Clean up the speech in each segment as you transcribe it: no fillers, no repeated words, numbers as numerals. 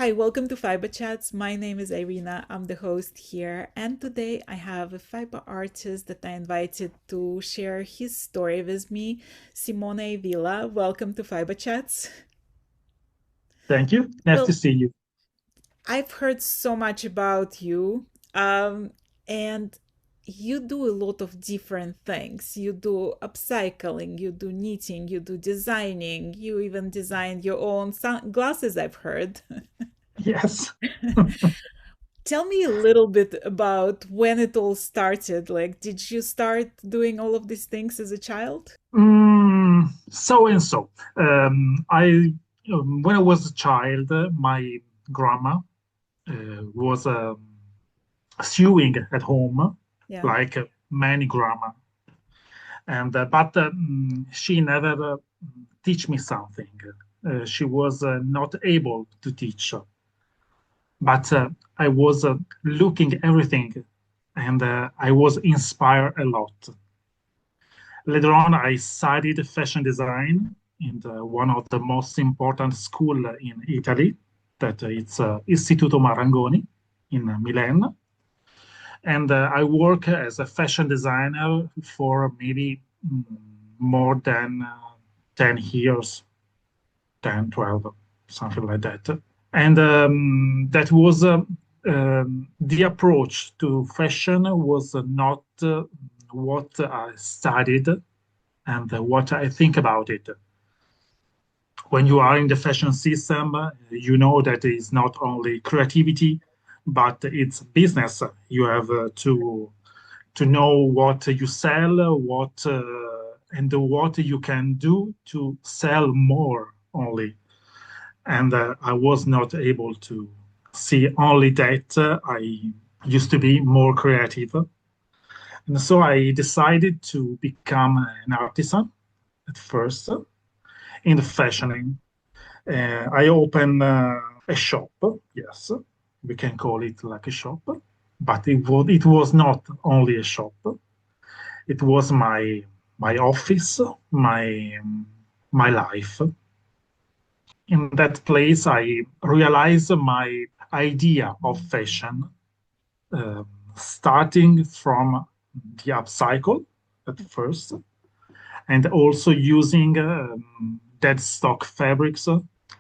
Hi, welcome to Fiberchats. My name is Irina. I'm the host here, and today I have a fiber artist that I invited to share his story with me, Simone Villa. Welcome to Fiberchats. Thank you. Nice to Well, see you. I've heard so much about you, um, and you do a lot of different things. You do upcycling, you do knitting, you do designing, you even designed your own sunglasses, I've heard. Yes. Tell me a little bit about when it all started. Like, did you start doing all of these things as a child? So and so. When I was a child, my grandma was sewing at home, Yeah. like many grandma, and but she never teach me something. She was not able to teach, but I was looking everything, and I was inspired a lot. Later on, I studied fashion design in one of the most important school in Italy, that it's Istituto Marangoni in Milan. And I work as a fashion designer for maybe more than 10 years, 10, 12, something like that. And that was the approach to fashion was not what I studied and what I think about it. When you are in the fashion system, you know that it's not only creativity, but it's business. You have to know what you sell, what and what you can do to sell more only. And I was not able to see only that. I used to be more creative, and so I decided to become an artisan at first in the fashioning. I opened a shop. Yes, we can call it like a shop, but it was not only a shop. It was my office, my life. In that place, I realized my idea of fashion, uh, starting from the upcycle at first, and also using dead stock fabrics,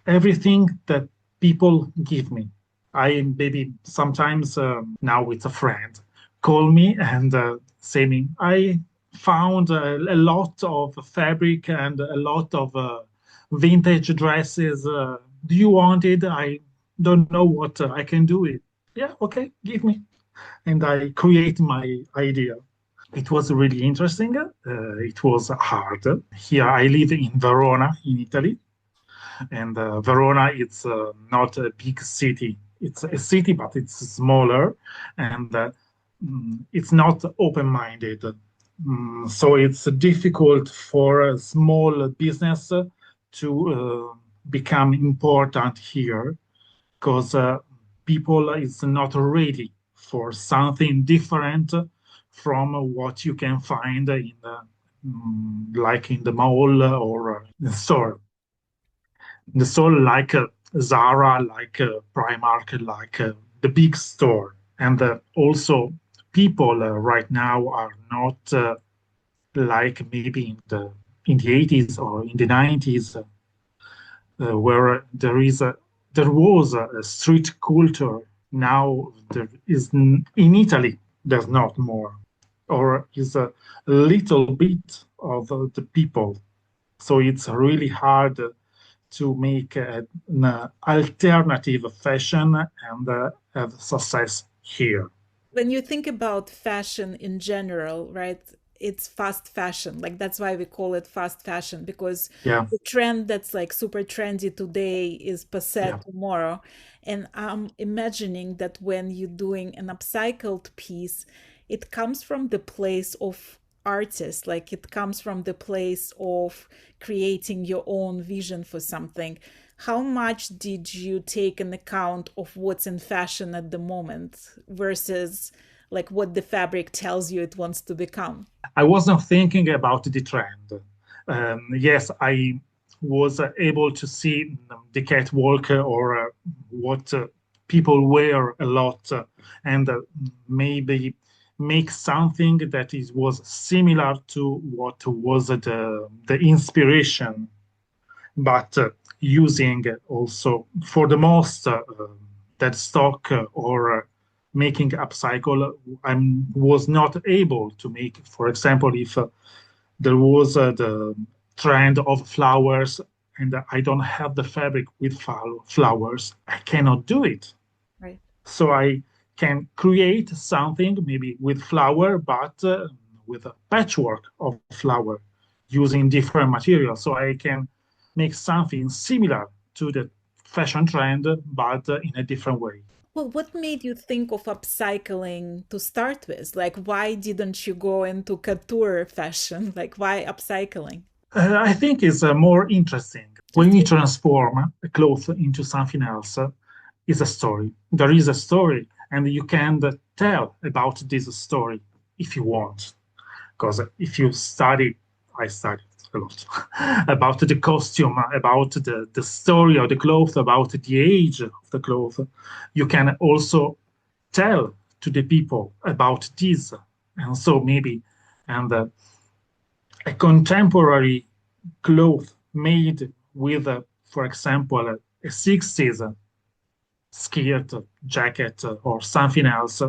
everything that people give me. I maybe sometimes now with a friend call me and say me, I found a lot of fabric and a lot of vintage dresses. Do you want it? I don't know what I can do it. Yeah, okay, give me. And I create my idea. It was really interesting. It was hard. Here I live in Verona, in Italy, and Verona, it's not a big city. It's a city, but it's smaller, and it's not open-minded. So it's difficult for a small business to become important here because people is not ready for something different from what you can find in like in the mall or the store. The store like Zara, like Primark, like the big store. And also people right now are not like maybe in the 80s or in the 90s, where there was a street culture. Now there is in Italy there's not more, or is a little bit of the people. So it's really hard to make an alternative fashion and have success here. When you think about fashion in general, right? It's fast fashion. Like that's why we call it fast fashion because Yeah, the trend that's like super trendy today is passé yeah, tomorrow. And I'm imagining that when you're doing an upcycled piece, it comes from the place of artist, like it comes from the place of creating your own vision for something. How much did you take an account of what's in fashion at the moment versus like what the fabric tells you it wants to become? I wasn't thinking about the trend. Yes, was able to see the catwalk or what people wear a lot and maybe make something that was similar to what was the inspiration, but using also for the most that stock or making upcycle, I was not able to make, for example, if there was the trend of flowers and I don't have the fabric with flowers, I cannot do it. Right. So I can create something maybe with flower, but with a patchwork of flower using different materials. So I can make something similar to the fashion trend, but in a different way. Well, what made you think of upcycling to start with? Like, why didn't you go into couture fashion? Like, why upcycling? I think it's more interesting when Just you transform a cloth into something else. Is a story. There is a story, and you can tell about this story if you want. Because if you study, I studied a lot about the costume, about the story of the cloth, about the age of the cloth. You can also tell to the people about this. And so maybe, and a contemporary cloth made with, for example, a 60s skirt, jacket, or something else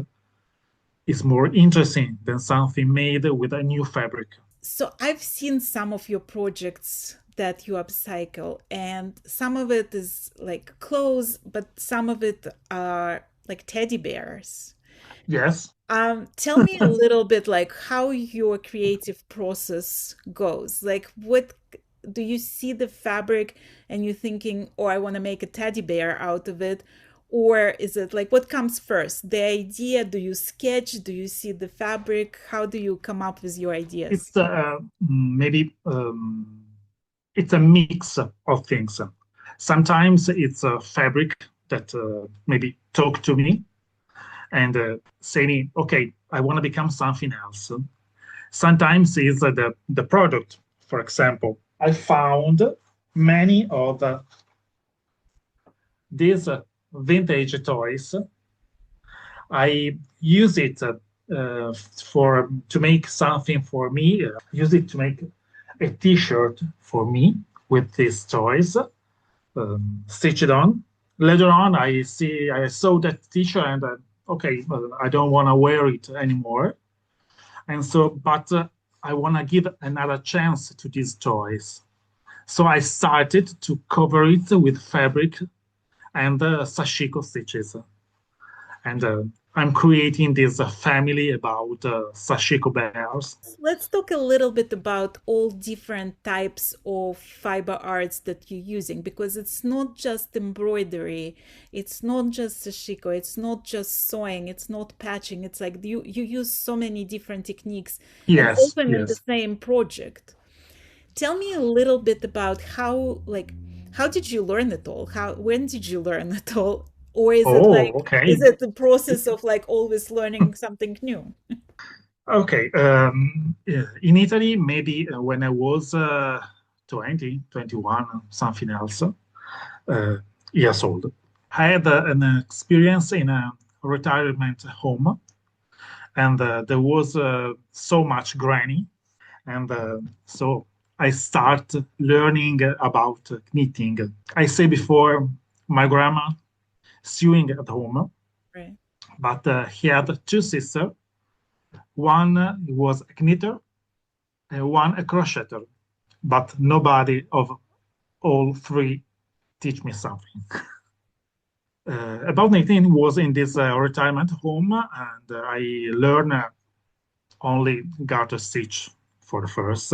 is more interesting than something made with a new fabric. so I've seen some of your projects that you upcycle, and some of it is like clothes, but some of it are like teddy bears. Yes. Tell me a little bit like how your creative process goes. Like, what do you see the fabric and you're thinking, oh, I want to make a teddy bear out of it? Or is it like what comes first? The idea? Do you sketch? Do you see the fabric? How do you come up with your ideas? It's maybe it's a mix of things. Sometimes it's a fabric that maybe talk to me and say me, okay, I want to become something else. Sometimes it's the product. For example, I found many of these vintage toys. I use it for to make something for me. Use it to make a T-shirt for me with these toys stitched on. Later on, I saw that T-shirt and okay, well, I don't want to wear it anymore. And so, but I want to give another chance to these toys. So I started to cover it with fabric and sashiko stitches. And I'm creating this family about sashiko bears. Let's talk a little bit about all different types of fiber arts that you're using because it's not just embroidery, it's not just sashiko, it's not just sewing, it's not patching. It's like you use so many different techniques and Yes, often in the yes. same project. Tell me a little bit about how did you learn it all? How when did you learn it all? Or Oh, is okay. it the process of like always learning something new? Okay. Yeah, in Italy, maybe when I was 20, 21, something else, years old, I had an experience in a retirement home, and there was so much granny, and so I start learning about knitting. I say before, my grandma sewing at home, Right. but he had two sisters. One was a knitter and one a crocheter, but nobody of all three teach me something. About 19 was in this retirement home, and I learned only garter stitch for the first.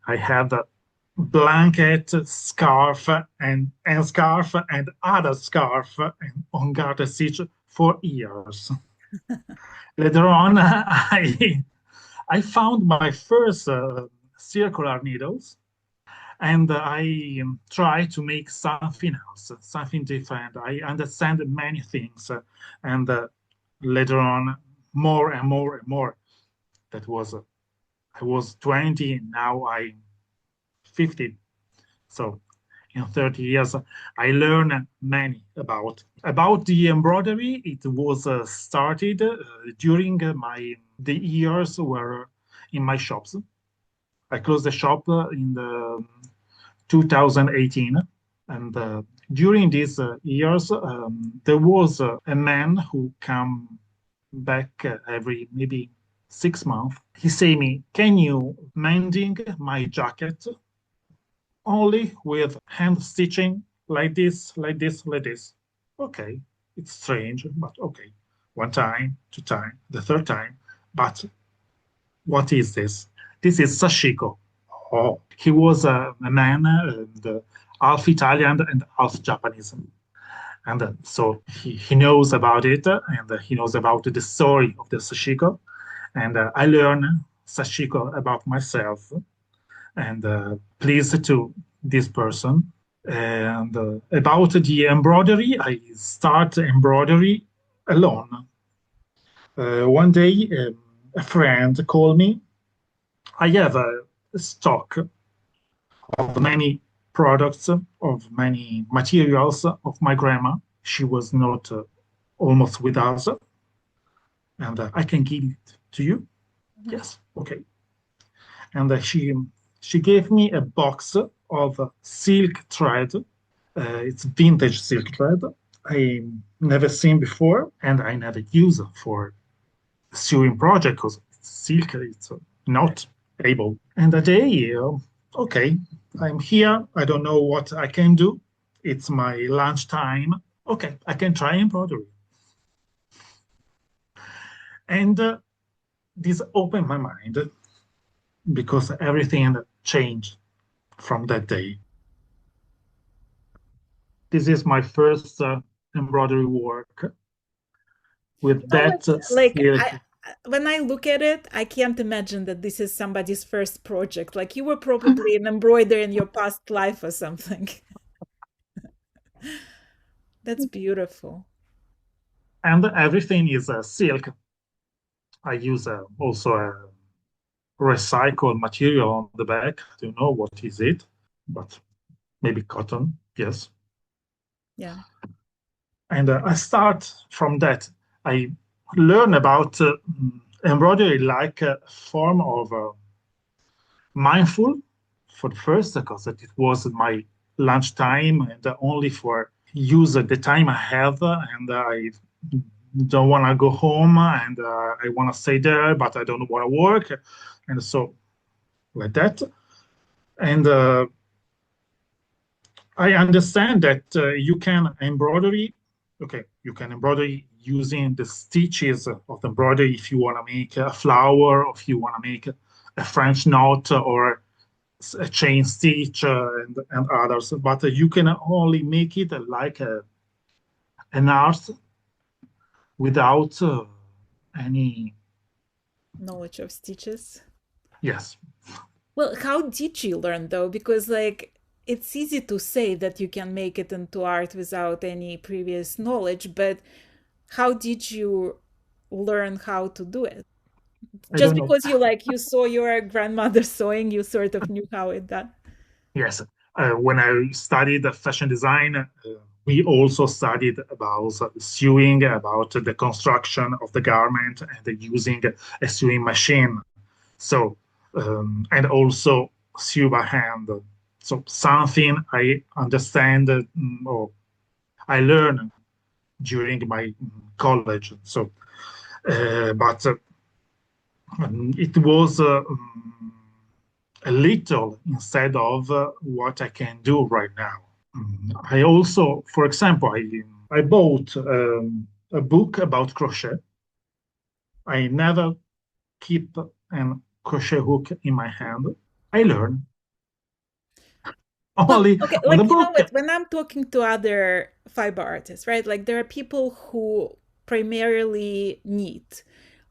I had a blanket, scarf, and scarf and other scarf and on garter stitch for years. Later on, I found my first circular needles and I try to make something else, something different. I understand many things, and later on, more and more and more. That was I was 20, now I'm 50. So in 30 years, I learned many about the embroidery. It was started during my the years were in my shops. I closed the shop in the 2018, and during these years, there was a man who come back every maybe 6 months. He say me, "Can you mending my jacket only with hand stitching like this, like this, like this?" Okay, it's strange, but okay. One time, two time, the third time, but what is this? This is Sashiko. Oh, he was a man, half Italian and half Japanese. And so he knows about it, and he knows about the story of the Sashiko. And I learn Sashiko about myself, and pleased to this person. And about the embroidery, I start embroidery alone. One day, a friend called me. I have a stock of many products, of many materials of my grandma. She was not almost with us, and I can give it to you. Mhm. Yes, okay. And she gave me a box of silk thread. It's vintage silk thread. I never seen before, and I never used for sewing project because silk it's not able. And a day, okay, I'm here. I don't know what I can do. It's my lunch time. Okay, I can try embroidery. And this opened my mind because everything changed from that day. This is my first embroidery work with Oh, that it's like silk. when I look at it, I can't imagine that this is somebody's first project. Like you were probably an embroiderer in your past life or something. That's beautiful. And everything is silk. I use also a recycled material on the back. I don't know what is it, but maybe cotton. Yes. Yeah. And I start from that. I learn about embroidery like a form of mindful for the first because it was my lunchtime and only for use the time I have and I don't want to go home and I want to stay there but I don't want to work and so like that and I understand that you can embroidery. Okay, you can embroidery using the stitches of the embroidery if you want to make a flower, or if you want to make a French knot or a chain stitch and others. But you can only make it like an art without any. Knowledge of stitches. Yes, Well, how did you learn though? Because like it's easy to say that you can make it into art without any previous knowledge, but how did you learn how to do it? I Just don't know. because you saw your grandmother sewing, you sort of knew how it done. Yes, when I studied fashion design, we also studied about sewing, about the construction of the garment, and using a sewing machine. So, and also sew by hand. So something I understand or I learned during my college. So, but it was a little instead of what I can do right now. I also, for example, I bought a book about crochet. I never keep a crochet hook in my hand. I learn Well, only okay, on the like you know book. what, when I'm talking to other fiber artists, right? Like there are people who primarily knit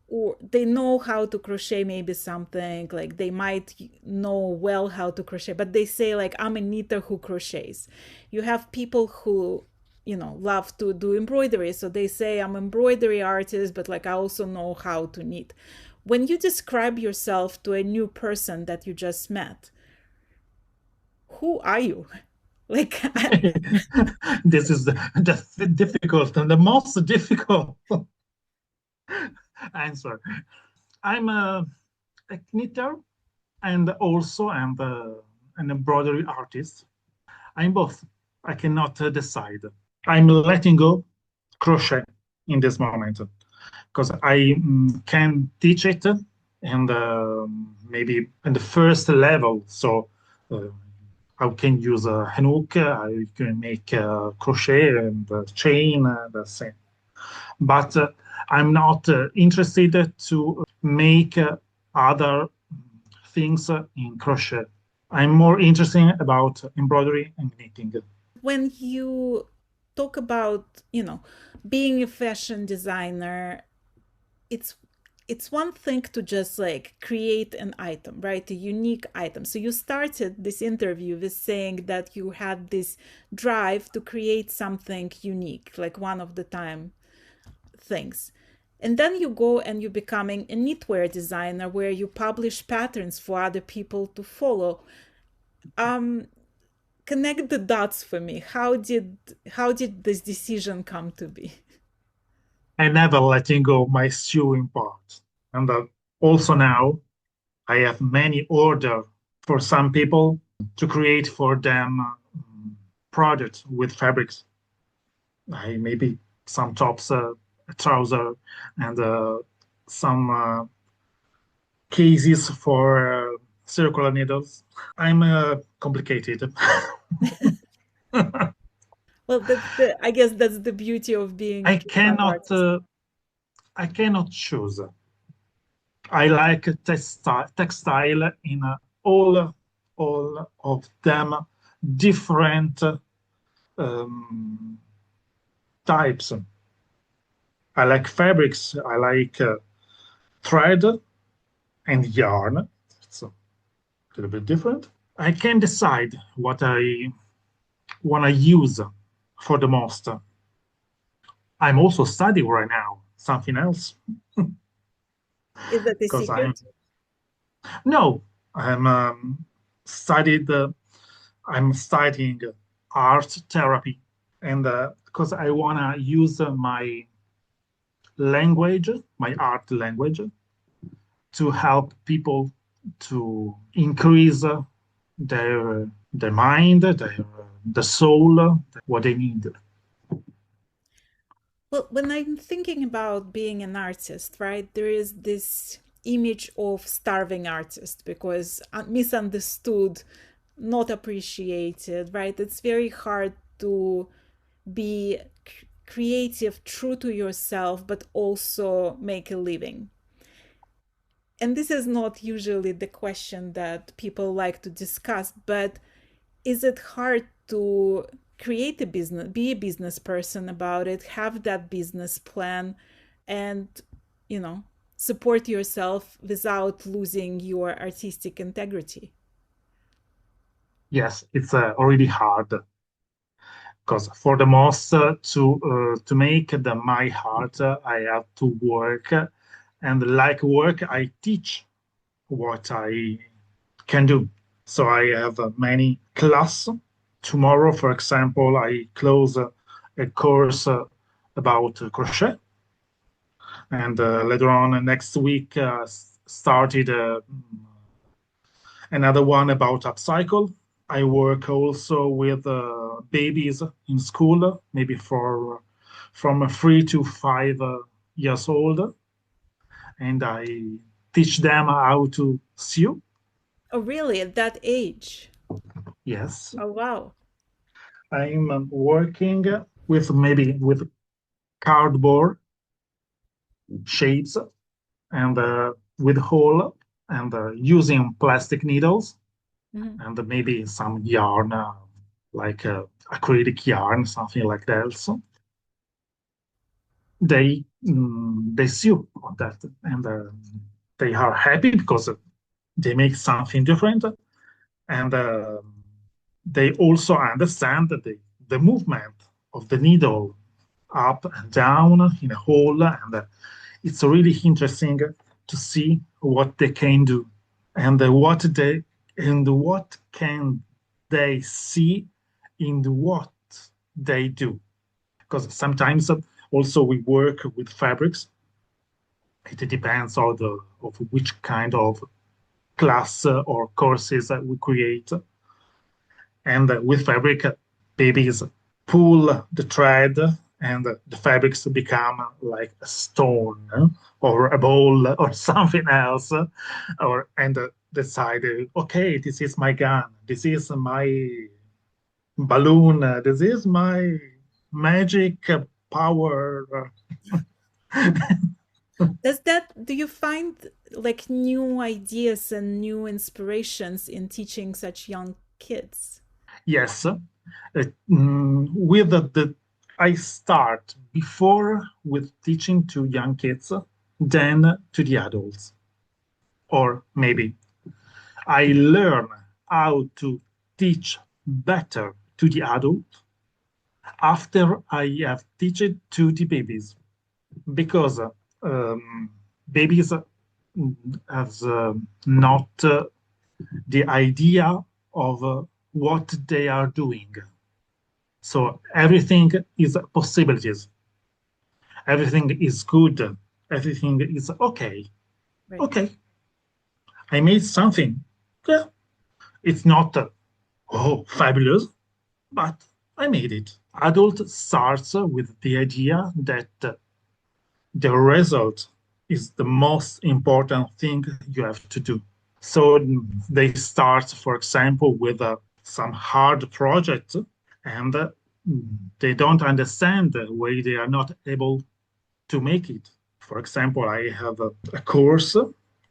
or they know how to crochet maybe something, like they might know well how to crochet, but they say like I'm a knitter who crochets. You have people who, love to do embroidery, so they say I'm embroidery artist, but like I also know how to knit. When you describe yourself to a new person that you just met, who are you? Like, This is the difficult and the most difficult answer. I'm a knitter and also I'm an embroidery artist. I'm both. I cannot decide. I'm letting go crochet in this moment because I can teach it and maybe in the first level. So uh, I can use a hook, I can make crochet and chain, the same. But I'm not interested to make other things in crochet. I'm more interested about embroidery and knitting. when you talk about, being a fashion designer, it's it's one thing to just like create an item, right? A unique item. So you started this interview with saying that you had this drive to create something unique, like one of the time things. And then you go and you're becoming a knitwear designer where you publish patterns for other people to follow. Um, Connect the dots for me. How did this decision come to be? I never letting go my sewing part. And also now I have many order for some people to create for them projects with fabrics. I maybe some tops, a trouser, and some cases for circular needles. I'm complicated. Well, I guess that's the beauty of being a I full-time cannot artist. I cannot choose. I like textile in all of them different um, types. I like fabrics. I like thread and yarn. It's a little bit different. I can decide what I want to use for the most. I'm also studying right now something else Is that a because I'm secret? no, I'm studied. I'm studying art therapy, and because I want to use my language, my art language, to help people to increase their mind, the soul, what they need. Well, when I'm thinking about being an artist, right, there is this image of starving artist because misunderstood, not appreciated, right? It's very hard to be creative, true to yourself, but also make a living. And this is not usually the question that people like to discuss, but is it hard to create a business, be a business person about it, have that business plan, and, you know, support yourself without losing your artistic integrity? Yes, it's already hard because for the most to make the my heart, I have to work, and like work, I teach what I can do. So I have many class. Tomorrow, for example, I close a course about crochet, and later on next week started another one about upcycle. I work also with babies in school, maybe for from 3 to 5 years old, and I teach them how to sew. Oh, really? At that age? Yes, Oh, wow. I'm working with maybe with cardboard shapes and with hole and using plastic needles Mhm. and maybe some yarn like acrylic yarn, something like that. So they sew on that and they are happy because they make something different and they also understand that the movement of the needle up and down in a hole, and it's really interesting to see what they can do and what can they see in what they do. Because sometimes also we work with fabrics. It depends on of which kind of class or courses that we create. And with fabric, babies pull the thread and the fabrics become like a stone or a ball or something else, or and decide, okay, this is my gun, this is my balloon, this is my magic power. Do you find like new ideas and new inspirations in teaching such young kids? Yes, with I start before with teaching to young kids, then to the adults. Or maybe I learn how to teach better to the adult after I have taught it to the babies, because babies have not the idea of what they are doing. So everything is possibilities. Everything is good. Everything is okay. Right. Okay, I made something. Yeah, it's not oh fabulous, but I made it. Adult starts with the idea that the result is the most important thing you have to do. So they start, for example, with some hard project, and they don't understand why they are not able to make it. For example, I have a course,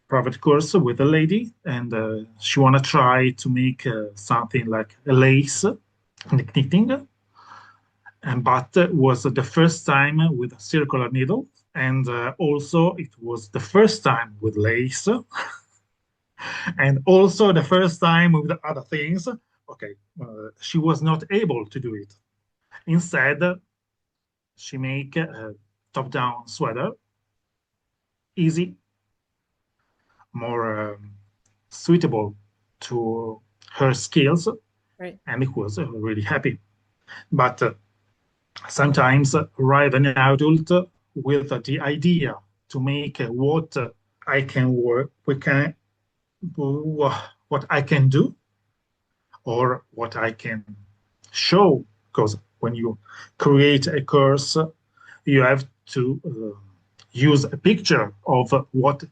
private course with a lady, and she want to try to make something like a lace knitting, and but was the first time with a circular needle, and also it was the first time with lace, and also the first time with the other things. Okay, she was not able to do it. Instead, she make a top-down sweater, easy, more suitable to her skills, Right. and it was really happy. But sometimes arrive an adult with the idea to make what I can work, what I can do, or what I can show. Because when you create a course, you have to use a picture of what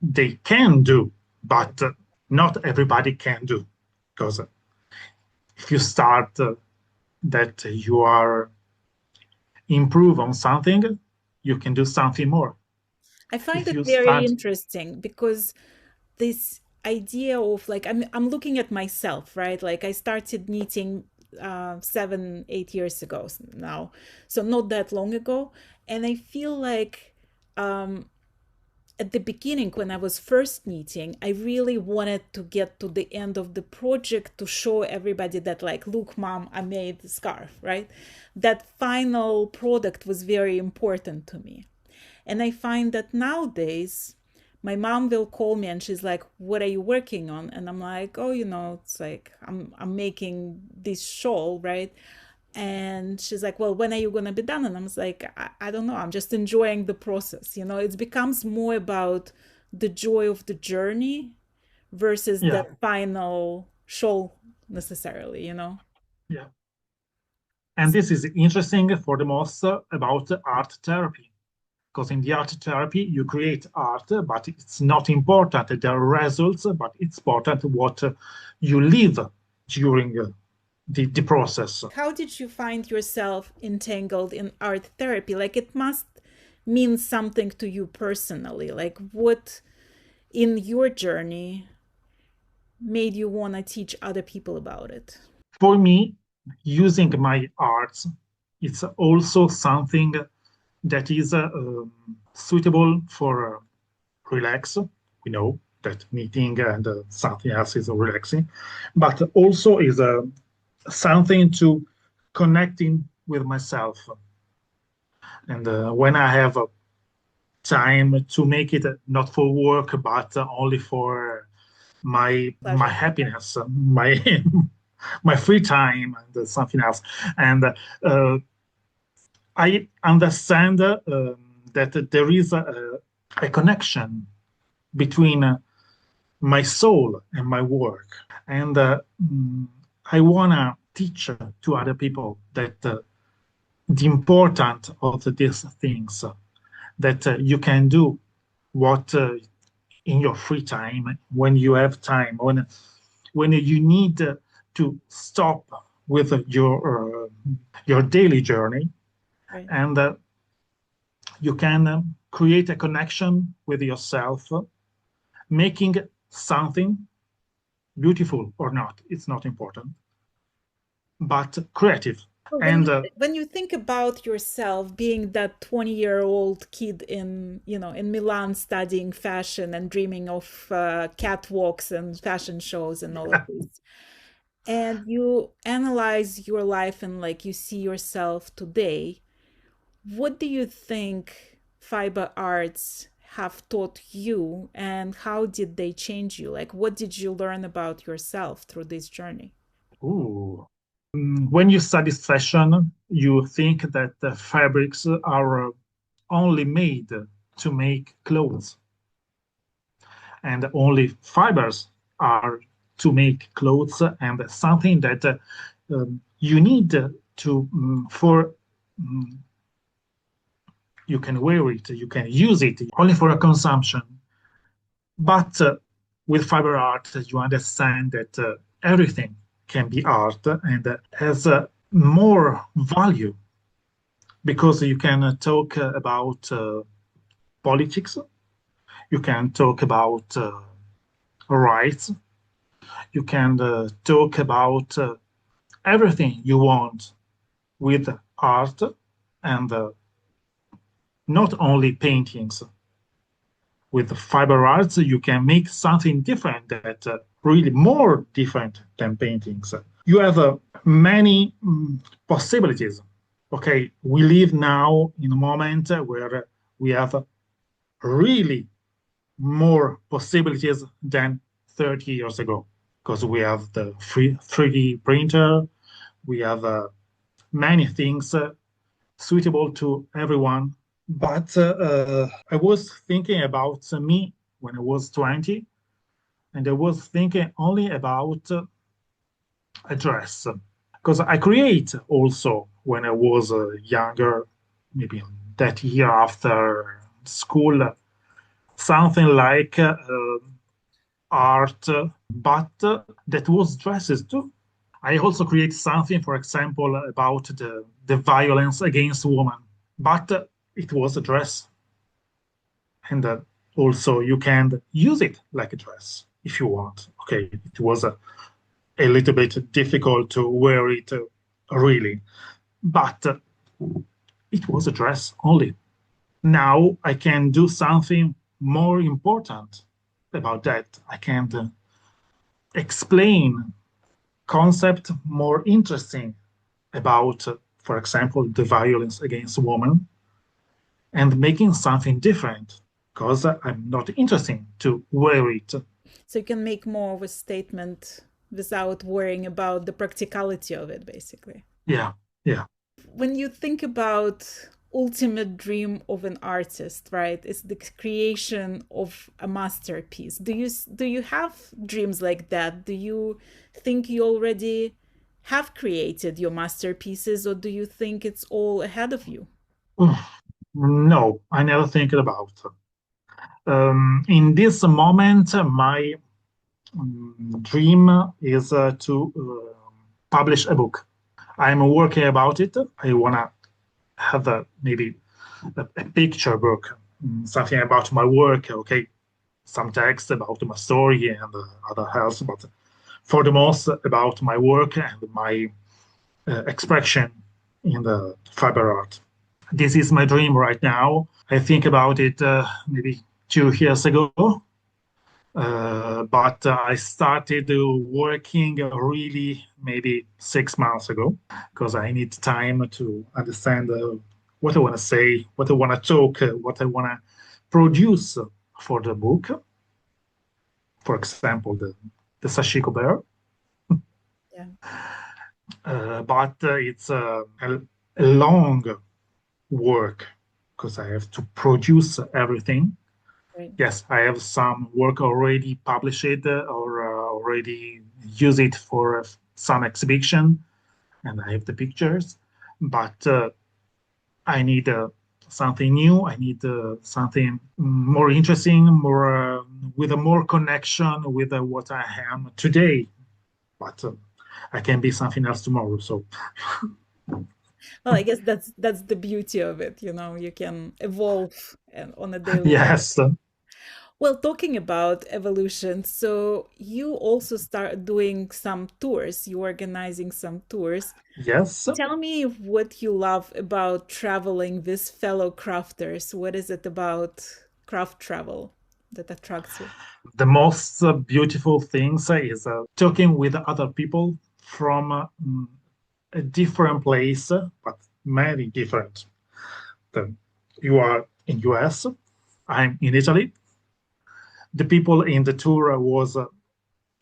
they can do, but not everybody can do. Because if you start that you are improve on something, you can do something more. I find If it you very start, interesting because this idea of like I'm looking at myself, right? Like I started knitting 7, 8 years ago now, so not that long ago, and I feel like at the beginning when I was first knitting, I really wanted to get to the end of the project to show everybody that like, look, mom, I made the scarf, right? That final product was very important to me. And I find that nowadays, my mom will call me and she's like, "What are you working on?" And I'm like, "Oh, it's like I'm making this shawl, right?" And she's like, "Well, when are you gonna be done?" And I'm like, I don't know. I'm just enjoying the process. It becomes more about the joy of the journey versus yeah, the final shawl necessarily. yeah. And this is interesting for the most about art therapy. Because in the art therapy, you create art, but it's not important the results, but it's important what you live during the process. How did you find yourself entangled in art therapy? Like it must mean something to you personally. Like what in your journey made you want to teach other people about it? For me, using my arts, it's also something that is suitable for relax. We know that meeting and something else is relaxing, but also is something to connecting with myself. And when I have time to make it not for work, but only for my Pleasure. happiness, my my free time and something else. And I understand that there is a connection between my soul and my work. And I want to teach to other people that the importance of these things, that you can do what in your free time, when you have time, when you need to stop with your daily journey, Right. and you can create a connection with yourself, making something beautiful or not, it's not important, but creative. So And when you think about yourself being that 20-year-old kid in, in Milan studying fashion and dreaming of catwalks and fashion shows and all of this, and you analyze your life and like you see yourself today, what do you think fiber arts have taught you and how did they change you? Like, what did you learn about yourself through this journey? ooh, when you study fashion, you think that the fabrics are only made to make clothes, and only fibers are to make clothes, and something that you need to for you can wear it, you can use it only for a consumption. But with fiber art, you understand that everything can be art and has more value, because you can talk about politics, you can talk about rights, you can talk about everything you want with art, and not only paintings. With fiber arts, you can make something different, that really more different than paintings. You have many possibilities. Okay, we live now in a moment where we have really more possibilities than 30 years ago, because we have the free 3D printer, we have many things suitable to everyone. But I was thinking about me when I was 20, and I was thinking only about a dress. Because I create also when I was younger, maybe that year after school, something like art, but that was dresses too. I also create something, for example, about the violence against women, but it was a dress. And also you can use it like a dress if you want. Okay, it was a little bit difficult to wear it really, but it was a dress only. Now I can do something more important about that. I can explain concept more interesting about, for example, the violence against women, and making something different, because I'm not interested to wear it. So you can make more of a statement without worrying about the practicality of it, basically. Yeah, yeah. When you think about ultimate dream of an artist, right, it's the creation of a masterpiece. Do you have dreams like that? Do you think you already have created your masterpieces, or do you think it's all ahead of you? No, I never think about. In this moment, my dream is to publish a book. I'm working about it. I wanna have maybe a picture book, something about my work. Okay, some text about my story and other else, but for the most about my work and my expression in the fiber art. This is my dream right now. I think about it maybe 2 years ago, but I started working really maybe 6 months ago, because I need time to understand what I want to say, what I want to talk, what I want to produce for the book. For example, the Sashiko Bear. Yeah. But it's a long work because I have to produce everything. Right. Yes, I have some work already published or already use it for some exhibition, and I have the pictures. But I need something new. I need something more interesting, more with a more connection with what I am today. But I can be something else tomorrow. So Well, I guess that's the beauty of it, you know, you can evolve on a daily basis. yes, Well, talking about evolution, so you also start doing some tours, you organizing some tours. yes. Tell me what you love about traveling with fellow crafters. What is it about craft travel that attracts you? The most beautiful things is talking with other people from a different place, but many different. The, you are in US, I'm in Italy. The people in the tour was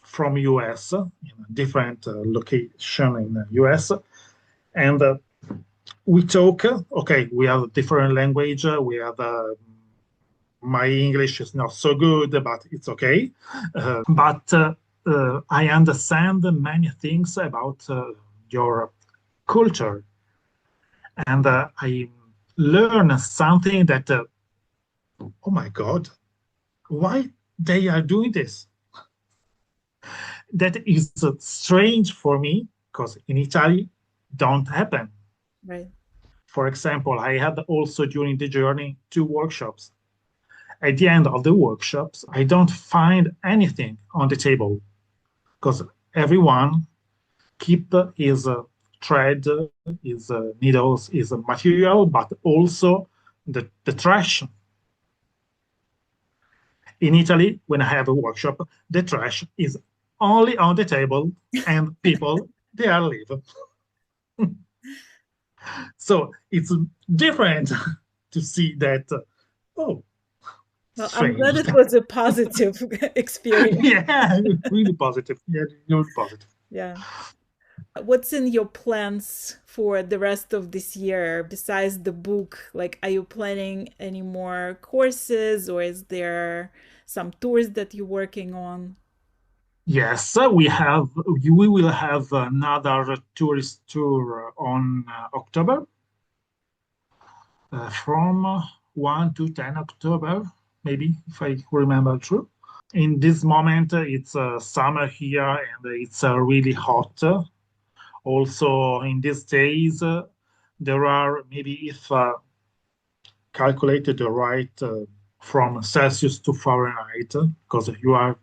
from US, in a different location in the US, and we talk. Okay, we have a different language. We have my English is not so good, but it's okay. But I understand many things about your culture, and I learn something that, oh my God, why they are doing this? That is strange for me because in Italy don't happen. Right. For example, I had also during the journey 2 workshops. At the end of the workshops, I don't find anything on the table because everyone keep his thread, his needles, his material, but also the trash. In Italy, when I have a workshop, the trash is only on the table and people, they are leave. So it's different to see that, oh, Well, I'm glad strange. it was a positive experience. Yeah, really positive. Yeah, really positive. Yeah. What's in your plans for the rest of this year besides the book? Like, are you planning any more courses or is there some tours that you're working on? Yes, we will have another tourist tour on October, from 1 to 10 October, maybe, if I remember true. In this moment, it's summer here and it's really hot. Also, in these days, there are maybe if calculated right from Celsius to Fahrenheit, because you are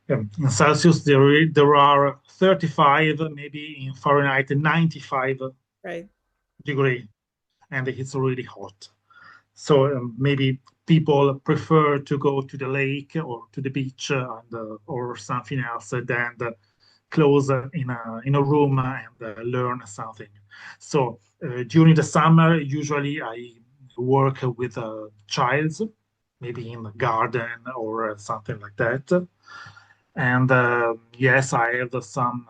in Celsius, there are 35, maybe in Fahrenheit, 95 Right. degree, and it's really hot. So maybe people prefer to go to the lake or to the beach or something else than close in a room and learn something. So during the summer, usually I work with childs, maybe in the garden or something like that. And yes, I have some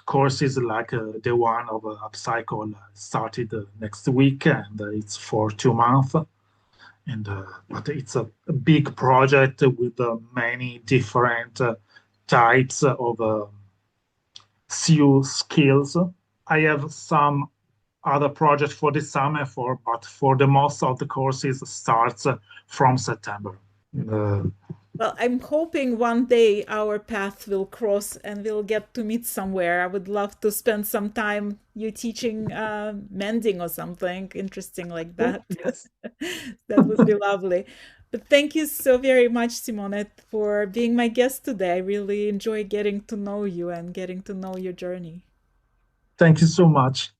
courses like the one of Upcycle started next week, and it's for 2 months. And but it's a big project with many different types of SEO skills. I have some other projects for this summer, but for the most of the courses starts from September. Uh, Well, I'm hoping one day our path will cross and we'll get to meet somewhere. I would love to spend some time you teaching mending or something interesting like that. yes. That would be lovely. But thank you so very much, Simone, for being my guest today. I really enjoy getting to know you and getting to know your journey. Thank you so much.